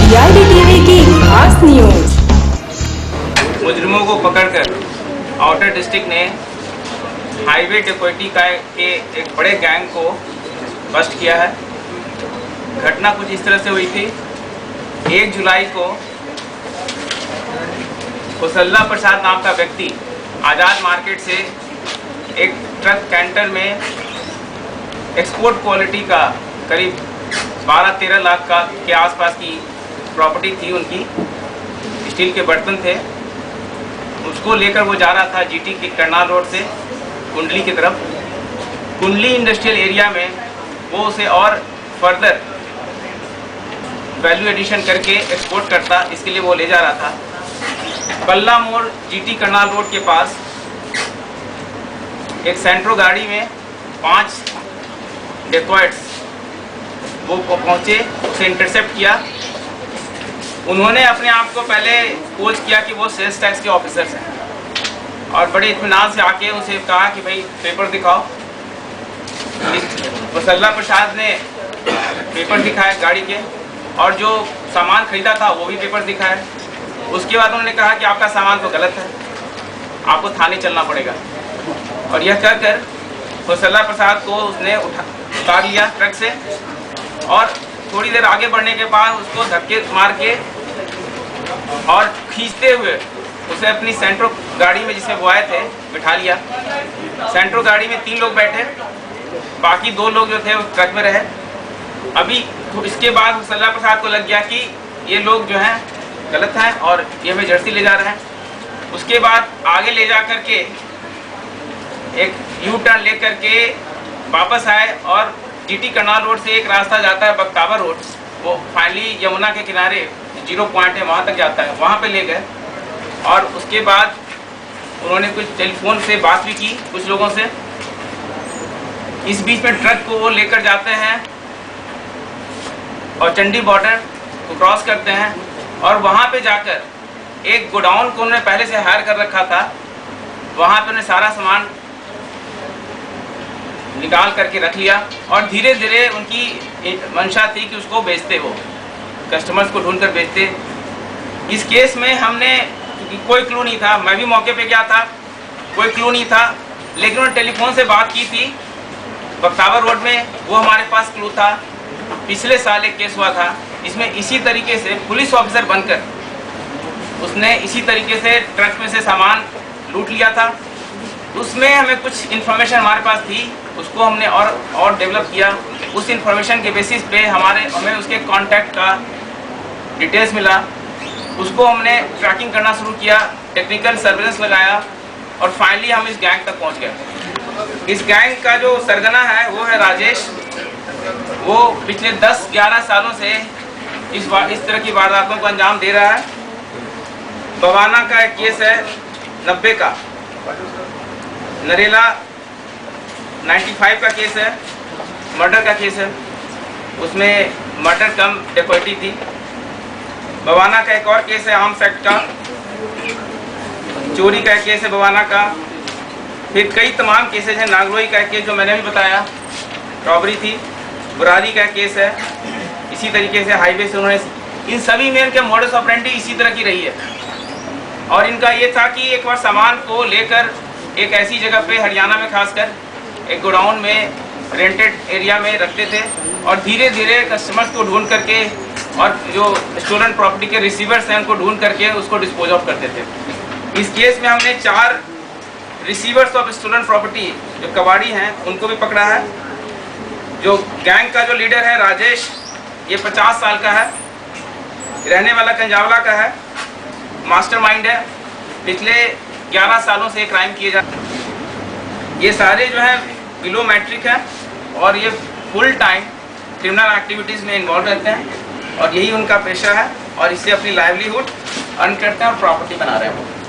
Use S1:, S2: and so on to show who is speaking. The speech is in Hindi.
S1: रियलिटी टीवी की खास न्यूज।
S2: मुजरिमों को पकड़कर आउटर डिस्ट्रिक्ट ने हाईवे डकैती के एक बड़े गैंग को बस्ट किया है। घटना कुछ इस तरह से हुई थी। 1 जुलाई को कुशलला प्रसाद नाम का व्यक्ति आज़ाद मार्केट से एक ट्रक कैंटर में एक्सपोर्ट क्वालिटी का करीब 12-13 लाख का के आसपास की प्रॉपर्टी थी, उनकी स्टील के बर्तन थे। उसको लेकर वो जा रहा था जीटी के करनाल रोड से कुंडली की तरफ। कुंडली इंडस्ट्रियल एरिया में वो उसे और फर्दर वैल्यू एडिशन करके एक्सपोर्ट करता, इसके लिए वो ले जा रहा था। पल्ला मोड़ जीटी करनाल रोड के पास एक सेंट्रो गाड़ी में 5 डेकॉइट्स वो पहुंचे, उसे इंटरसेप्ट किया। उन्होंने अपने आप को पहले पोज किया कि वो सेल्स टैक्स के ऑफिसर्स हैं और बड़े इत्मीनान से आके उसे कहा कि भाई पेपर दिखाओ। कुशलला प्रसाद ने पेपर दिखाए गाड़ी के और जो सामान खरीदा था वो भी पेपर दिखाया। उसके बाद उन्होंने कहा कि आपका सामान तो गलत है, आपको थाने चलना पड़ेगा। और यह कहकर कुशलला प्रसाद को उसने उतार लिया ट्रक से और थोड़ी देर आगे बढ़ने के बाद उसको धक्के मार के और खींचते हुए उसे अपनी सेंट्रो गाड़ी में जिसमें वो आए थे बिठा लिया। सेंट्रो गाड़ी में 3 लोग बैठे, बाकी 2 लोग जो थे उस ट्रक में रहे। अभी तो इसके बाद कुशलला प्रसाद को लग गया कि ये लोग जो हैं गलत हैं और ये हमें जर्सी ले जा रहे हैं। उसके बाद आगे ले जा कर के एक यू टर्न ले कर के वापस आए और जीटी करनाल रोड से एक रास्ता जाता है बख्तावर रोड, वो फाइनली यमुना के किनारे 0 पॉइंट है, वहाँ तक जाता है, वहाँ पे ले गए। और उसके बाद उन्होंने कुछ टेलीफोन से बात भी की कुछ लोगों से। इस बीच में ट्रक को वो लेकर जाते हैं और चंडी बॉर्डर को क्रॉस करते हैं और वहाँ पे जाकर एक गोडाउन को उन्होंने पहले से हायर कर रखा था, वहाँ पे उन्हें सारा सामान निकाल करके रख लिया और धीरे धीरे उनकी मंशा थी कि उसको बेचते, वो कस्टमर्स को ढूंढकर बेचते। इस केस में हमने कोई क्लू नहीं था, मैं भी मौके पे गया था, कोई क्लू नहीं था, लेकिन उन्होंने टेलीफोन से बात की थी बख्तावर रोड में, वो हमारे पास क्लू था। पिछले साल एक केस हुआ था, इसमें इसी तरीके से पुलिस ऑफिसर बनकर उसने इसी तरीके से ट्रक में से सामान लूट लिया था। उसमें हमें कुछ इन्फॉर्मेशन हमारे पास थी, उसको हमने और डेवलप किया। उस इन्फॉर्मेशन के बेसिस पे हमें उसके कांटेक्ट का डिटेल्स मिला, उसको हमने ट्रैकिंग करना शुरू किया, टेक्निकल सर्वेलेंस लगाया और फाइनली हम इस गैंग तक पहुंच गए। इस गैंग का जो सरगना है वो है राजेश। वो पिछले 10-11 सालों से इस तरह की वारदातों को अंजाम दे रहा है। बवाना का एक केस है 90 का, नरेला 95 का केस है, मर्डर का केस है, उसमें मर्डर कम डकैती थी। बवाना का एक और केस है आर्म्स एक्ट का, चोरी का एक केस है बवाना का। फिर कई तमाम केसेज हैं, नागलोई का एक केस जो मैंने भी बताया रॉबरी थी, बुरारी का केस है। इसी तरीके से हाईवे से उन्होंने, इन सभी में इनके मोडस ऑपरेंडी इसी तरह की रही है। और इनका ये था कि एक बार सामान को लेकर एक ऐसी जगह पे हरियाणा में खासकर एक गोडाउन में रेंटेड एरिया में रखते थे और धीरे धीरे कस्टमर्स को ढूंढ करके और जो स्टोलन प्रॉपर्टी के रिसीवर्स हैं उनको ढूंढ करके उसको डिस्पोज ऑफ करते थे। इस केस में हमने 4 रिसीवर्स ऑफ स्टोलन प्रॉपर्टी जो कबाड़ी हैं उनको भी पकड़ा है। जो गैंग का जो लीडर है राजेश, ये 50 साल का है, रहने वाला कंजावला का है, मास्टरमाइंड है, पिछले 11 सालों से क्राइम किए जाते हैं। ये सारे जो हैं बिलो मैट्रिक हैं और ये फुल टाइम क्रिमिनल एक्टिविटीज़ में इन्वॉल्व रहते हैं और यही उनका पेशा है और इससे अपनी लाइवलीहुड अर्न करते हैं और प्रॉपर्टी बना रहे हैं।